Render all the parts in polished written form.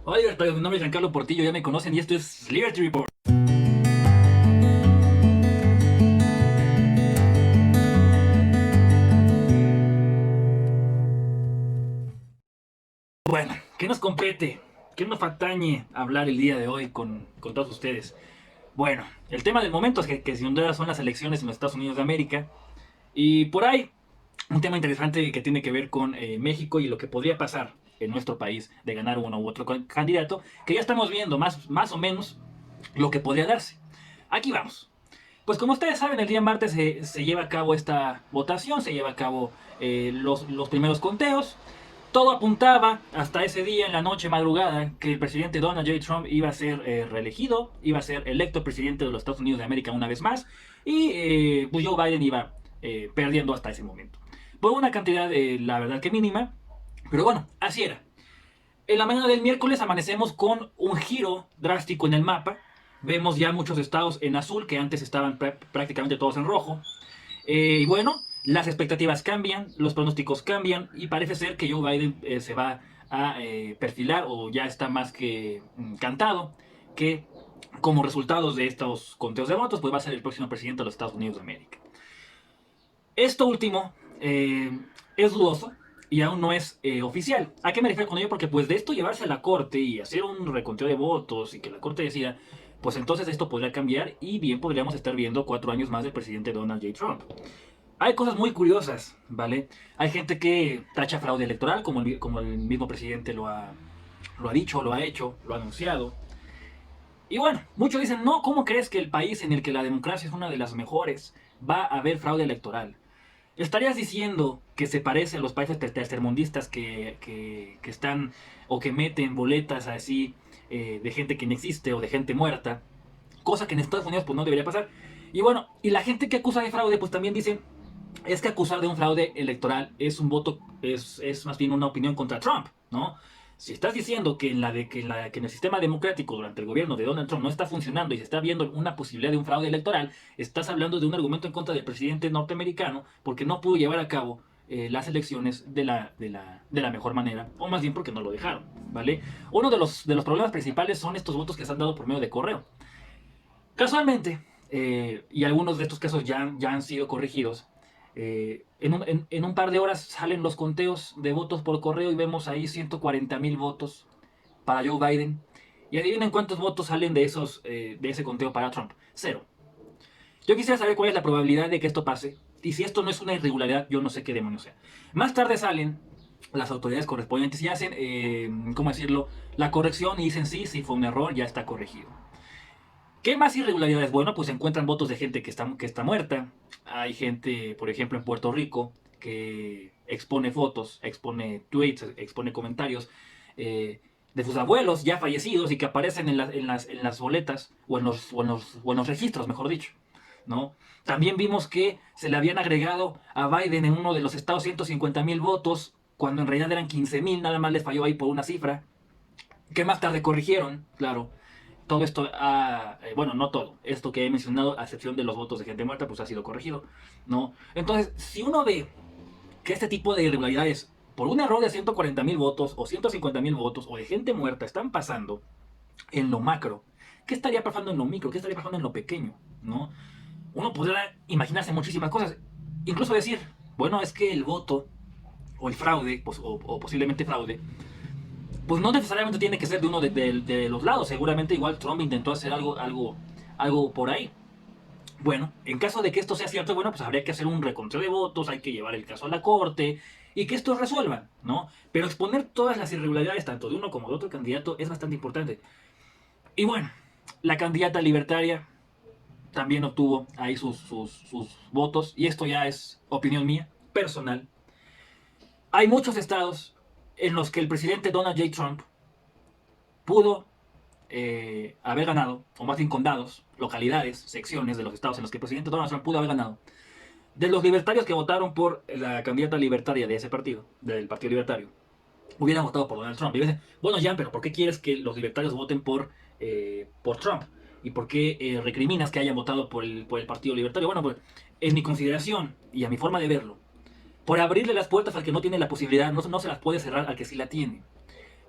Hola libertarios, mi nombre es Giancarlo Portillo, ya me conocen y esto es Liberty Report. Bueno, ¿qué nos compete? ¿Qué nos atañe hablar el día de hoy con todos ustedes? Bueno, el tema del momento es que sin duda son las elecciones en los Estados Unidos de América. Y por ahí, un tema interesante que tiene que ver con México y lo que podría pasar en nuestro país de ganar uno u otro candidato, que ya estamos viendo más o menos lo que podría darse. Aquí vamos. Pues como ustedes saben, el día martes se lleva a cabo esta votación, se lleva a cabo los primeros conteos. Todo apuntaba hasta ese día, en la noche madrugada, que el presidente Donald J. Trump iba a ser reelegido, iba a ser electo presidente de los Estados Unidos de América una vez más, y pues Joe Biden iba perdiendo hasta ese momento. Por una cantidad, la verdad que mínima, pero bueno, así era. En la mañana del miércoles amanecemos con un giro drástico en el mapa. Vemos ya muchos estados en azul que antes estaban prácticamente todos en rojo. Y bueno, las expectativas cambian, los pronósticos cambian y parece ser que Joe Biden se va a perfilar o ya está más que cantado que como resultados de estos conteos de votos pues va a ser el próximo presidente de los Estados Unidos de América. Esto último es dudoso y aún no es oficial. ¿A qué me refiero con ello? Porque pues de esto llevarse a la corte y hacer un reconteo de votos y que la corte decida, pues entonces esto podría cambiar y bien podríamos estar viendo 4 años más del presidente Donald J. Trump. Hay cosas muy curiosas, ¿vale? Hay gente que tacha fraude electoral, como el mismo presidente lo ha dicho, lo ha hecho, lo ha anunciado. Y bueno, muchos dicen, no, ¿cómo crees que el país en el que la democracia es una de las mejores va a haber fraude electoral? ¿Estarías diciendo que se parece a los países tercermundistas que están o que meten boletas así de gente que no existe o de gente muerta? Cosa que en Estados Unidos pues no debería pasar. Y bueno, y la gente que acusa de fraude pues también dicen, es que acusar de un fraude electoral es un voto, es más bien una opinión contra Trump, ¿no? Si estás diciendo que en el sistema democrático durante el gobierno de Donald Trump no está funcionando y se está viendo una posibilidad de un fraude electoral, estás hablando de un argumento en contra del presidente norteamericano porque no pudo llevar a cabo las elecciones de la mejor manera, o más bien porque no lo dejaron, ¿vale? Uno de los problemas principales son estos votos que se han dado por medio de correo. Casualmente, y algunos de estos casos ya han sido corregidos, en un par de horas salen los conteos de votos por correo y vemos ahí 140,000 votos para Joe Biden. Y adivinen cuántos votos salen de ese conteo para Trump. Cero. Yo quisiera saber cuál es la probabilidad de que esto pase. Y si esto no es una irregularidad, yo no sé qué demonios sea. Más tarde salen las autoridades correspondientes y hacen, ¿cómo decirlo?, la corrección y dicen sí, fue un error, ya está corregido. ¿Qué más irregularidades? Bueno, pues se encuentran votos de gente que está muerta. Hay gente, por ejemplo, en Puerto Rico, que expone fotos, expone tweets, expone comentarios de sus abuelos ya fallecidos y que aparecen en las boletas o en los registros, mejor dicho, ¿no? También vimos que se le habían agregado a Biden en uno de los estados 150,000 votos, cuando en realidad eran 15,000, nada más les falló ahí por una cifra, que más tarde corrigieron, claro. Todo esto, bueno, no todo, esto que he mencionado, a excepción de los votos de gente muerta, pues ha sido corregido, ¿no? Entonces, si uno ve que este tipo de irregularidades, por un error de 140,000 votos, o 150,000 votos, o de gente muerta, están pasando en lo macro, ¿qué estaría pasando en lo micro? ¿Qué estaría pasando en lo pequeño? ¿No? Uno podrá imaginarse muchísimas cosas, incluso decir, bueno, es que el voto, o el fraude, pues, o posiblemente fraude, pues no necesariamente tiene que ser de uno de los lados. Seguramente igual Trump intentó hacer algo por ahí. Bueno, en caso de que esto sea cierto, bueno, pues habría que hacer un reconteo de votos, hay que llevar el caso a la corte y que esto resuelvan, ¿no? Pero exponer todas las irregularidades, tanto de uno como de otro candidato, es bastante importante. Y bueno, la candidata libertaria también obtuvo ahí sus votos, y esto ya es opinión mía, personal. Hay muchos estados en los que el presidente Donald J. Trump pudo haber ganado, o más bien condados, localidades, secciones de los estados en los que el presidente Donald Trump pudo haber ganado, de los libertarios que votaron por la candidata libertaria de ese partido, del Partido Libertario, hubieran votado por Donald Trump. Y dicen, bueno, Jan, pero ¿por qué quieres que los libertarios voten por Trump? ¿Y por qué recriminas que hayan votado por el Partido Libertario? Bueno, pues en mi consideración y a mi forma de verlo, por abrirle las puertas al que no tiene la posibilidad, no se las puede cerrar al que sí la tiene.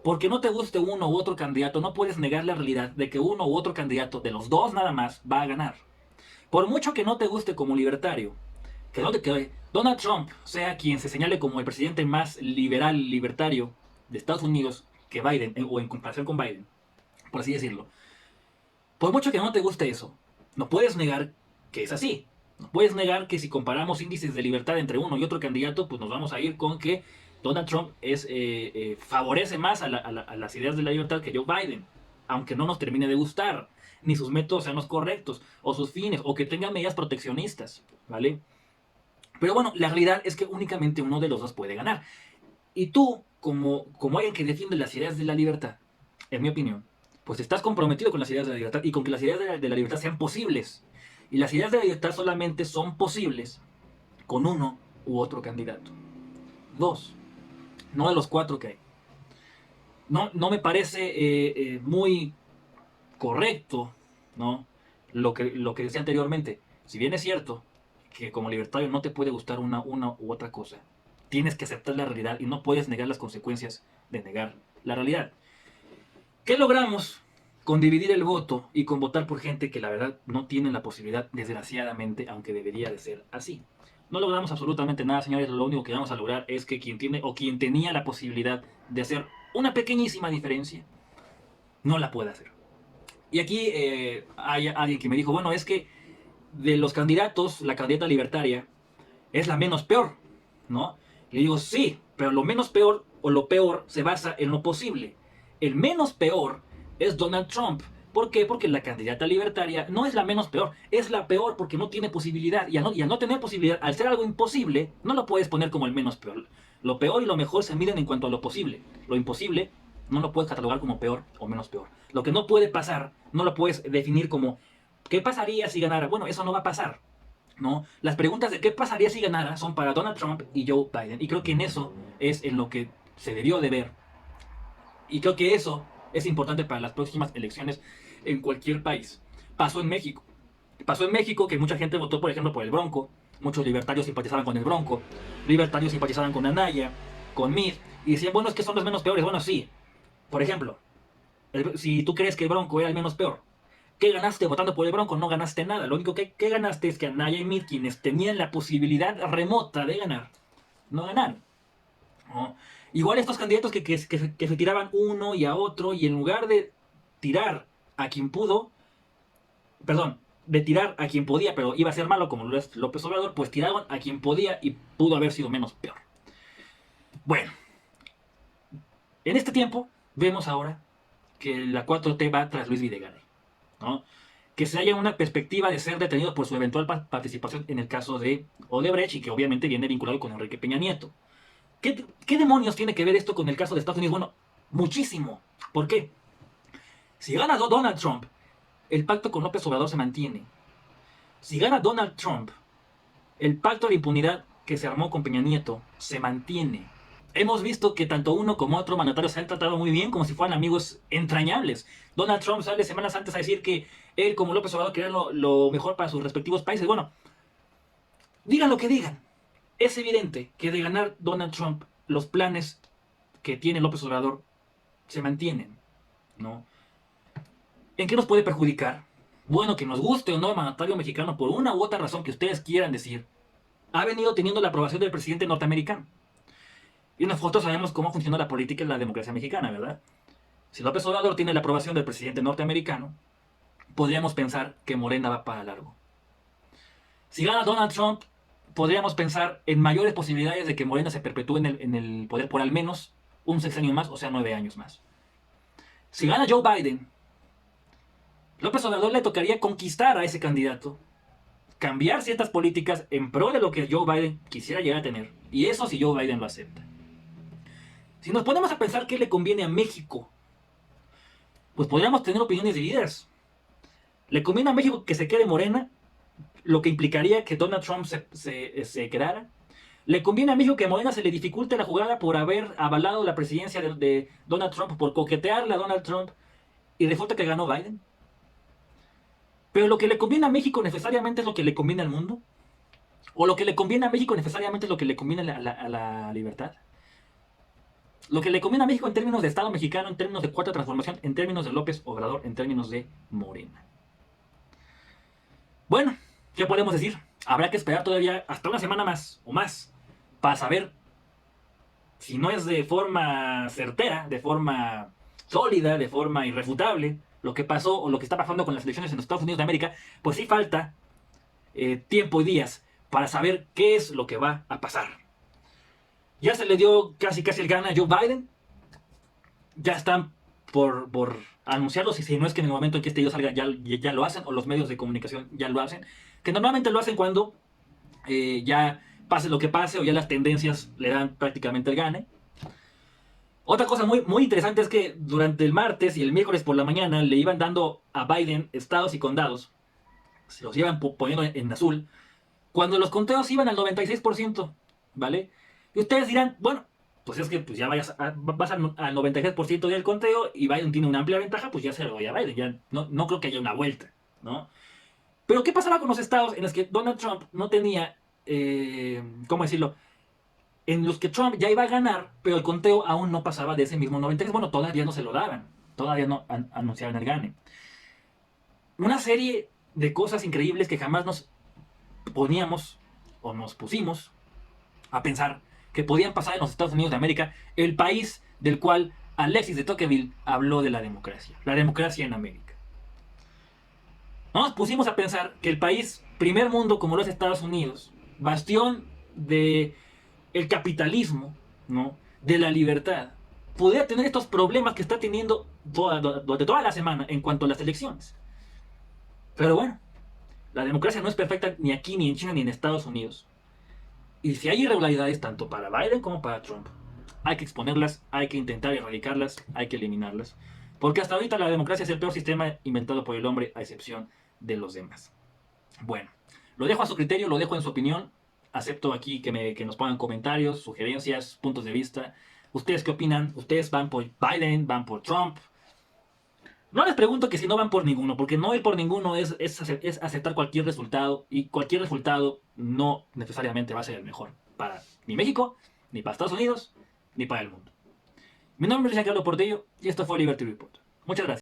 Porque no te guste uno u otro candidato, no puedes negar la realidad de que uno u otro candidato, de los dos nada más, va a ganar. Por mucho que no te guste como libertario, que Donald Trump sea quien se señale como el presidente más liberal, libertario de Estados Unidos que Biden, o en comparación con Biden, por así decirlo. Por mucho que no te guste eso, no puedes negar que es así. No puedes negar que si comparamos índices de libertad entre uno y otro candidato, pues nos vamos a ir con que Donald Trump favorece más a las ideas de la libertad que Joe Biden, aunque no nos termine de gustar, ni sus métodos sean los correctos, o sus fines, o que tenga medidas proteccionistas, ¿vale? Pero bueno, la realidad es que únicamente uno de los dos puede ganar. Y tú, como alguien que defiende las ideas de la libertad, en mi opinión, pues estás comprometido con las ideas de la libertad y con que las ideas de la libertad sean posibles. Y las ideas de la libertad solamente son posibles con uno u otro candidato. Dos, no de los cuatro que hay. No me parece muy correcto, ¿no? Lo que decía anteriormente. Si bien es cierto que como libertario no te puede gustar una u otra cosa, tienes que aceptar la realidad y no puedes negar las consecuencias de negar la realidad. ¿Qué logramos con dividir el voto y con votar por gente que la verdad no tiene la posibilidad, desgraciadamente, aunque debería de ser así? No logramos absolutamente nada, señores. Lo único que vamos a lograr es que quien tiene o quien tenía la posibilidad de hacer una pequeñísima diferencia, no la pueda hacer. Y aquí hay alguien que me dijo, bueno, es que de los candidatos, la candidata libertaria es la menos peor, ¿no? Y yo digo, sí, pero lo menos peor o lo peor se basa en lo posible. El menos peor es Donald Trump. ¿Por qué? Porque la candidata libertaria no es la menos peor, es la peor porque no tiene posibilidad. Y al no tener posibilidad, al ser algo imposible, no lo puedes poner como el menos peor. Lo peor y lo mejor se miden en cuanto a lo posible. Lo imposible no lo puedes catalogar como peor o menos peor. Lo que no puede pasar, no lo puedes definir como ¿qué pasaría si ganara? Bueno, eso no va a pasar, ¿no? Las preguntas de qué pasaría si ganara son para Donald Trump y Joe Biden. Y creo que en eso es en lo que se debió de ver. Y creo que eso es importante para las próximas elecciones en cualquier país. Pasó en México. Pasó en México que mucha gente votó, por ejemplo, por el Bronco. Muchos libertarios simpatizaban con el Bronco. Libertarios simpatizaban con Anaya, con Mitt. Y decían, bueno, es que son los menos peores. Bueno, sí. Por ejemplo, si tú crees que el Bronco era el menos peor, ¿qué ganaste votando por el Bronco? No ganaste nada. Lo único que ganaste es que Anaya y Mitt, quienes tenían la posibilidad remota de ganar, no ganaron, ¿no? Igual estos candidatos que se tiraban uno y a otro, y en lugar de tirar a quien pudo, perdón, de tirar a quien podía, pero iba a ser malo como lo es López Obrador, pues tiraron a quien podía y pudo haber sido menos peor. Bueno, en este tiempo vemos ahora que la 4T va tras Luis Videgaray, ¿no? Que se haya una perspectiva de ser detenido por su eventual participación en el caso de Odebrecht y que obviamente viene vinculado con Enrique Peña Nieto. ¿Qué demonios tiene que ver esto con el caso de Estados Unidos? Bueno, muchísimo. ¿Por qué? Si gana Donald Trump, el pacto con López Obrador se mantiene. Si gana Donald Trump, el pacto de impunidad que se armó con Peña Nieto se mantiene. Hemos visto que tanto uno como otro mandatario se han tratado muy bien, como si fueran amigos entrañables. Donald Trump sale semanas antes a decir que él, como López Obrador, quería lo mejor para sus respectivos países. Bueno, digan lo que digan. Es evidente que de ganar Donald Trump, los planes que tiene López Obrador se mantienen, ¿no? ¿En qué nos puede perjudicar? Bueno, que nos guste o no el mandatario mexicano, por una u otra razón que ustedes quieran decir, ha venido teniendo la aprobación del presidente norteamericano. Y nosotros sabemos cómo funciona la política y la democracia mexicana, ¿verdad? Si López Obrador tiene la aprobación del presidente norteamericano, podríamos pensar que Morena va para largo. Si gana Donald Trump, podríamos pensar en mayores posibilidades de que Morena se perpetúe en el poder por al menos un sexenio más, o sea, 9 años más. Si gana Joe Biden, López Obrador le tocaría conquistar a ese candidato, cambiar ciertas políticas en pro de lo que Joe Biden quisiera llegar a tener. Y eso si Joe Biden lo acepta. Si nos ponemos a pensar qué le conviene a México, pues podríamos tener opiniones divididas. ¿Le conviene a México que se quede Morena? Lo que implicaría que Donald Trump se quedara. ¿Le conviene a México que a Morena se le dificulte la jugada por haber avalado la presidencia de Donald Trump, por coquetearle a Donald Trump y resulta que ganó Biden? ¿Pero lo que le conviene a México necesariamente es lo que le conviene al mundo? ¿O lo que le conviene a México necesariamente es lo que le conviene a la libertad? lo que le conviene a México en términos de Estado mexicano, en términos de cuarta transformación, en términos de López Obrador, en términos de Morena. Bueno, ¿qué podemos decir? Habrá que esperar todavía hasta una semana más o más para saber si no es de forma certera, de forma sólida, de forma irrefutable, lo que pasó o lo que está pasando con las elecciones en los Estados Unidos de América, pues sí falta tiempo y días para saber qué es lo que va a pasar. Ya se le dio casi el gana a Joe Biden. Ya están por anunciarlo, si no es que en el momento en que este video salga ya lo hacen, o los medios de comunicación ya lo hacen, que normalmente lo hacen cuando ya pase lo que pase o ya las tendencias le dan prácticamente el gane. Otra cosa muy interesante es que durante el martes y el miércoles por la mañana le iban dando a Biden estados y condados, se los iban poniendo en azul, cuando los conteos iban al 96%, ¿vale? Y ustedes dirán, bueno, pues es que pues ya vas al 96% del conteo y Biden tiene una amplia ventaja, pues ya se lo voy a Biden, ya no creo que haya una vuelta, ¿no? Pero ¿qué pasaba con los estados en los que Donald Trump no tenía, ¿cómo decirlo? En los que Trump ya iba a ganar, pero el conteo aún no pasaba de ese mismo 96%. Bueno, todavía no se lo daban, todavía no anunciaban el gane. Una serie de cosas increíbles que jamás nos poníamos o nos pusimos a pensar que podían pasar en los Estados Unidos de América, el país del cual Alexis de Tocqueville habló de la democracia en América. No nos pusimos a pensar que el país primer mundo como los Estados Unidos, bastión de el capitalismo, ¿no? De la libertad, podría tener estos problemas que está teniendo durante toda la semana en cuanto a las elecciones. Pero bueno, la democracia no es perfecta ni aquí, ni en China, ni en Estados Unidos. Y si hay irregularidades tanto para Biden como para Trump, hay que exponerlas, hay que intentar erradicarlas, hay que eliminarlas. Porque hasta ahorita la democracia es el peor sistema inventado por el hombre, a excepción de los demás. Bueno, lo dejo a su criterio, lo dejo en su opinión. Acepto aquí que nos pongan comentarios, sugerencias, puntos de vista. ¿Ustedes qué opinan? ¿Ustedes van por Biden? ¿Van por Trump? No les pregunto que si no van por ninguno, porque no ir por ninguno es aceptar cualquier resultado, y cualquier resultado no necesariamente va a ser el mejor para ni México, ni para Estados Unidos, ni para el mundo. Mi nombre es Giancarlo Portillo y esto fue Liberty Report. Muchas gracias.